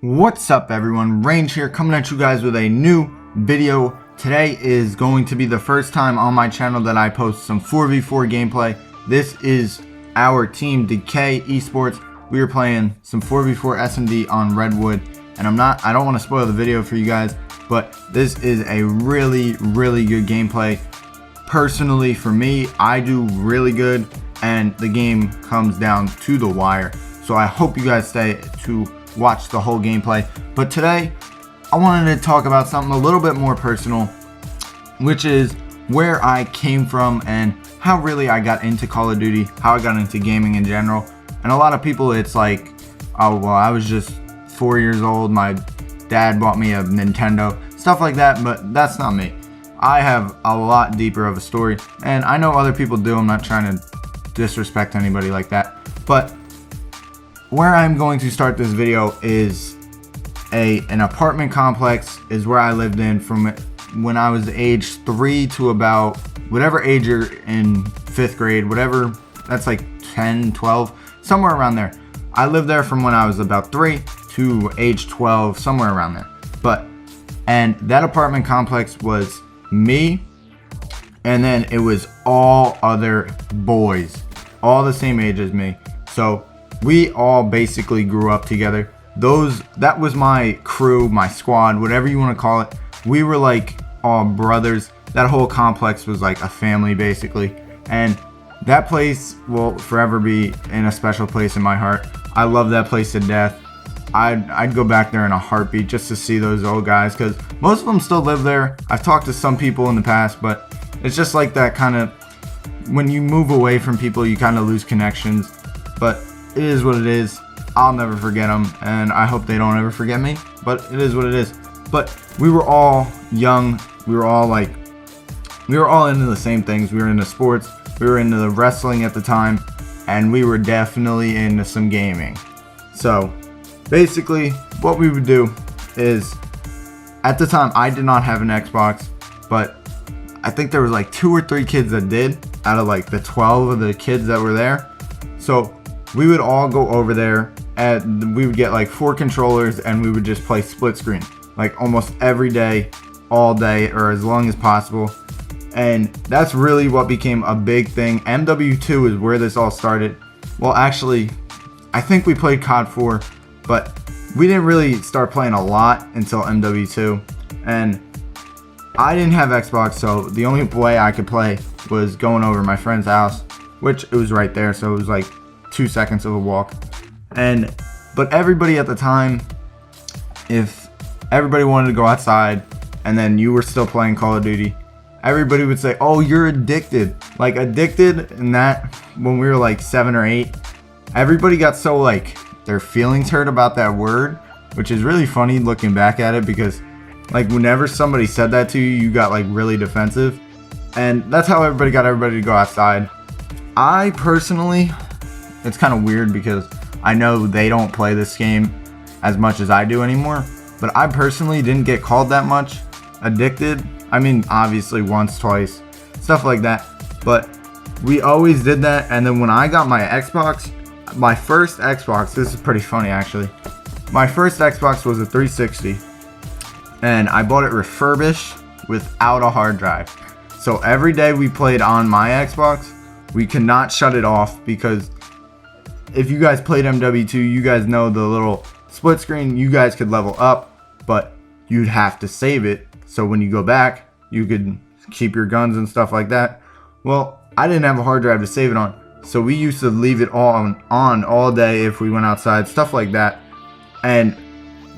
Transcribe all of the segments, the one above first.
What's up everyone, Range here coming at you guys with a new video. Today is going to be the first time on my channel that I post some 4v4 gameplay. This is our team Decay Esports. We are playing some 4v4 SMD on Redwood, and I don't want to spoil the video for you guys, but this is a really good gameplay. Personally for me, I do really good and the game comes down to the wire. So I hope you guys stay to watch the whole gameplay. But today I wanted to talk about something a little bit more personal, which is where I came from and how really I got into Call of Duty, how I got into gaming in general. And a lot of people, it's like, oh well, I was just 4 years old, my dad bought me a Nintendo, stuff like that. But that's not me. I have a lot deeper of a story, and I know other people do. I'm not trying to disrespect anybody like that, but where I'm going to start this video is an apartment complex is where I lived in from when I was age 3 to about whatever age you're in 5th grade, whatever, that's like 10, 12, somewhere around there. I lived there from when I was about 3 to age 12, somewhere around there. And that apartment complex was me, and then it was all other boys, all the same age as me. So we all basically grew up together. That was my crew, my squad, whatever you want to call it. We were like all brothers. That whole complex was like a family basically, and that place will forever be in a special place in my heart. I love that place to death. I'd go back there in a heartbeat just to see those old guys, because most of them still live there. I've talked to some people in the past, but it's just like that kind of, when you move away from people, you kind of lose connections. But it is what it is. I'll never forget them, and I hope they don't ever forget me, but it is what it is. But we were all young. We were all into the same things. We were into sports. We were into the wrestling at the time, and we were definitely into some gaming. So basically what we would do is, at the time I did not have an Xbox, but I think there was like 2 or 3 kids that did out of like the 12 of the kids that were there. So we would all go over there and we would get like 4 controllers and we would just play split screen like almost every day, all day, or as long as possible. And that's really what became a big thing. MW2 is where this all started. Well, actually I think we played COD 4, but we didn't really start playing a lot until MW2. And I didn't have Xbox, so the only way I could play was going over to my friend's house, which it was right there, so it was like 2 seconds of a walk. But everybody at the time, if everybody wanted to go outside and then you were still playing Call of Duty, everybody would say, oh, you're addicted. Like addicted, and that when we were like 7 or 8, everybody got so like their feelings hurt about that word, which is really funny looking back at it, because like whenever somebody said that to you, you got like really defensive. And that's how everybody got everybody to go outside. I personally, it's kind of weird because I know they don't play this game as much as I do anymore, but I personally didn't get called that much addicted. I mean, obviously once, twice, stuff like that, but we always did that. And then when I got my Xbox, my first Xbox, this is pretty funny actually, my first Xbox was a 360, and I bought it refurbished without a hard drive. So every day we played on my Xbox, we could not shut it off, because if you guys played MW2, you guys know the little split screen, you guys could level up, but you'd have to save it, so when you go back you could keep your guns and stuff like that. Well, I didn't have a hard drive to save it on, so we used to leave it on all day if we went outside, stuff like that. And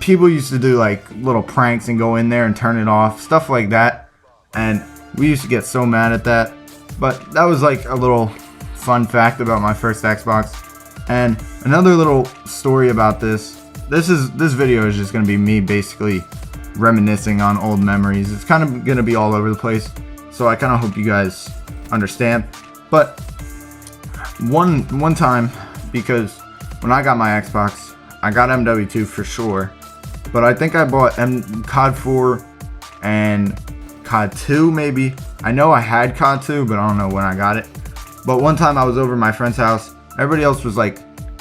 people used to do like little pranks and go in there and turn it off, stuff like that. And we used to get so mad at that. But that was like a little fun fact about my first Xbox. And another little story about this video is just going to be me basically reminiscing on old memories. It's kind of going to be all over the place, so I kind of hope you guys understand. But one time, because when I got my Xbox, I got MW2 for sure, but I think I bought COD 4 and COD 2 maybe. I know I had COD 2, but I don't know when I got it. But one time I was over at my friend's house, everybody else was like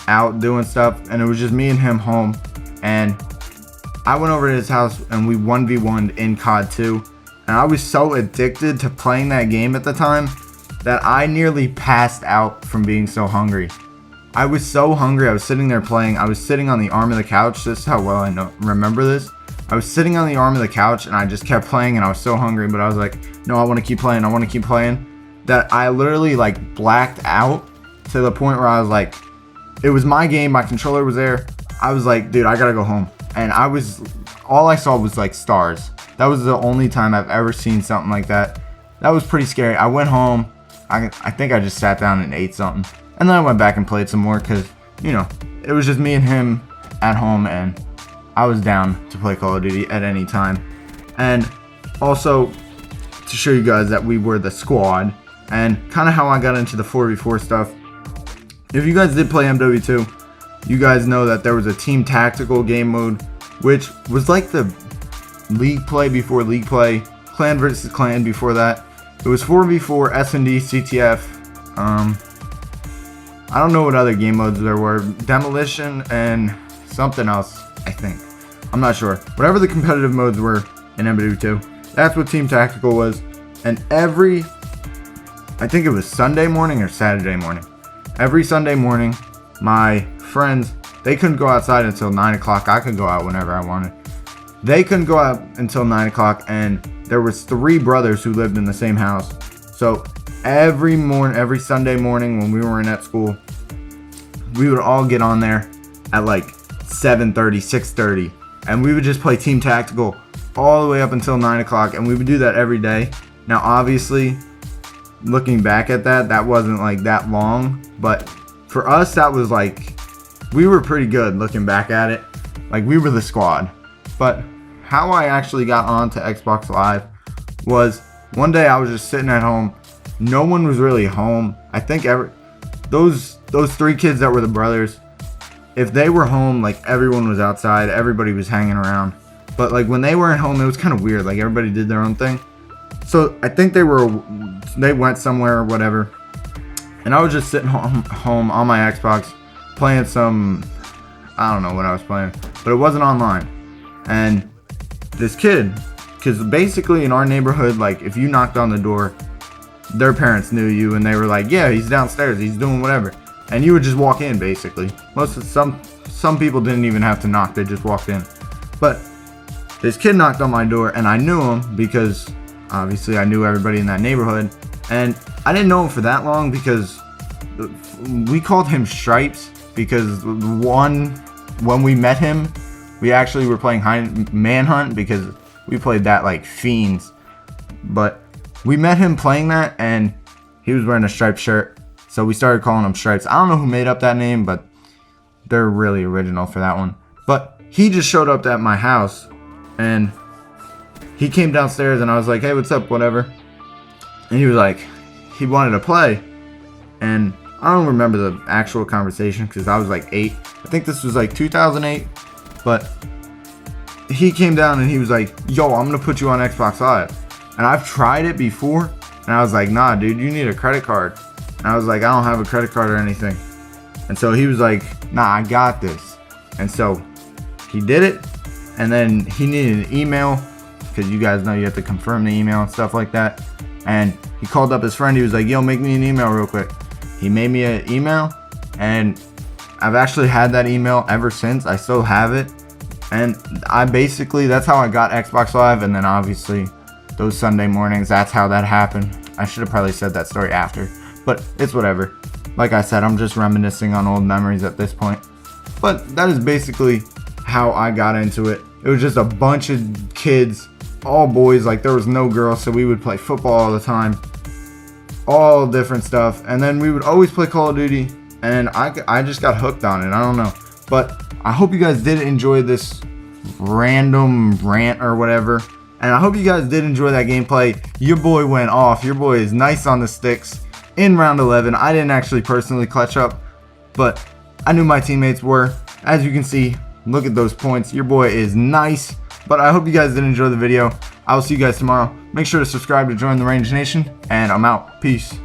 out doing stuff, and it was just me and him home, and I went over to his house and we 1v1'd in COD 2. And I was so addicted to playing that game at the time that I nearly passed out from being so hungry. I was so hungry. I was sitting there playing. I was sitting on the arm of the couch. This is how well I remember this. I was sitting on the arm of the couch and I just kept playing, and I was so hungry, but I was like, no, I want to keep playing. I want to keep playing. That I literally like blacked out to the point where I was like, it was my game. My controller was there. I was like, dude, I gotta go home. And all I saw was like stars. That was the only time I've ever seen something like that. That was pretty scary. I went home. I think I just sat down and ate something. And then I went back and played some more because, you know, it was just me and him at home, and I was down to play Call of Duty at any time. And also to show you guys that we were the squad and kind of how I got into the 4v4 stuff. If you guys did play MW2, you guys know that there was a team tactical game mode, which was like the league play before league play, clan versus clan before that. It was 4v4, S&D, CTF, I don't know what other game modes there were. Demolition and something else, I think. I'm not sure. Whatever the competitive modes were in MW2, that's what Team Tactical was. And I think it was Sunday morning or Saturday morning. Every Sunday morning, my friends, they couldn't go outside until 9 o'clock. I could go out whenever I wanted. They couldn't go out until 9 o'clock, and there was 3 brothers who lived in the same house. So every Sunday morning when we were in at school, we would all get on there at like 7:30, 6:30, and we would just play Team Tactical all the way up until 9 o'clock, and we would do that every day. Now obviously, looking back at that, that wasn't like that long, but for us that was like, we were pretty good looking back at it. Like, we were the squad. But how I actually got onto Xbox Live was one day I was just sitting at home. No one was really home. I think those 3 kids that were the brothers, if they were home, like everyone was outside, everybody was hanging around. But like when they weren't home, it was kind of weird. Like everybody did their own thing. So I think they went somewhere or whatever. And I was just sitting home on my Xbox playing some, I don't know what I was playing, but it wasn't online. And this kid, because basically in our neighborhood, like if you knocked on the door, their parents knew you and they were like, yeah, he's downstairs, he's doing whatever. And you would just walk in basically. Some people didn't even have to knock, they just walked in. But this kid knocked on my door and I knew him because obviously I knew everybody in that neighborhood. And I didn't know him for that long because we called him Stripes, because when we met him, we actually were playing Manhunt because we played that like fiends. But we met him playing that and he was wearing a striped shirt, so we started calling him Stripes. I don't know who made up that name, but they're really original for that one. But he just showed up at my house and he came downstairs and I was like, hey, what's up, whatever. And he was like, he wanted to play. And I don't remember the actual conversation because I was like 8. I think this was like 2008. But he came down and he was like, yo, I'm going to put you on Xbox Live. And I've tried it before. And I was like, nah, dude, you need a credit card. And I was like, I don't have a credit card or anything. And so he was like, nah, I got this. And so he did it. And then he needed an email, because you guys know you have to confirm the email and stuff like that. And he called up his friend. He was like, yo, make me an email real quick. He made me an email, and I've actually had that email ever since. I still have it. And that's how I got Xbox Live. And then obviously those Sunday mornings, that's how that happened. I should have probably said that story after, but it's whatever. Like I said, I'm just reminiscing on old memories at this point. But that is basically how I got into it. It was just a bunch of kids, all boys, like there was no girls, so we would play football all the time, all different stuff. And then we would always play Call of Duty, and I just got hooked on it. I don't know, but I hope you guys did enjoy this random rant or whatever, and I hope you guys did enjoy that gameplay. Your boy went off. Your boy is nice on the sticks in round 11. I didn't actually personally clutch up, but I knew my teammates were. As you can see, look at those points. Your boy is nice. But I hope you guys did enjoy the video. I will see you guys tomorrow. Make sure to subscribe to join the Range Nation, and I'm out. Peace.